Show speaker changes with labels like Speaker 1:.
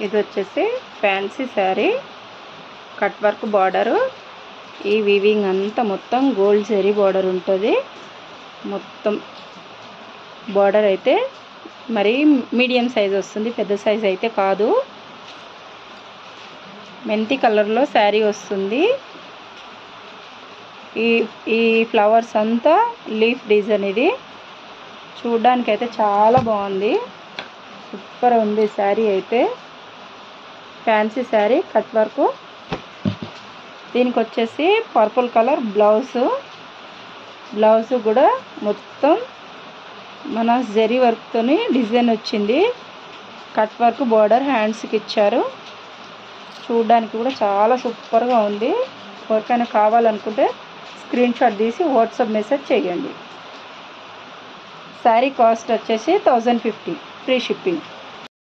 Speaker 1: ఇది వచ్చేసి fancy sari, cut work border. ఈ వీవింగ్ అంతా మొత్తం గోల్డ్ జరీ బార్డర్ ఉంటుంది. మొత్తం బార్డర్ అయితే మరి మీడియం సైజ్ వస్తుంది, పెద్ద సైజ్ అయితే కాదు. మెంతి కలర్లో శారీ వస్తుంది. ఈ ఫ్లవర్స్ అంతా లీఫ్ డిజైన్. ఇది చూడ్డానికి అయితే చాలా బాగుంది, సూపర్ ఉంది శారీ అయితే. Fancy sari cut work. దీనికి వచ్చేసి పర్పుల్ కలర్ బ్లౌజ్ కూడా మొత్తం మన జరీ వర్క్తోని డిజైన్ వచ్చింది. కట్ వర్క్ బార్డర్ హ్యాండ్స్కి ఇచ్చారు. చూడడానికి కూడా చాలా సూపర్గా ఉంది. ఎవరికైనా కావాలనుకుంటే స్క్రీన్ షాట్ తీసి వాట్సాప్ మెసేజ్ చేయండి. శారీ కాస్ట్ వచ్చేసి 1050, ఫ్రీ షిప్పింగ్.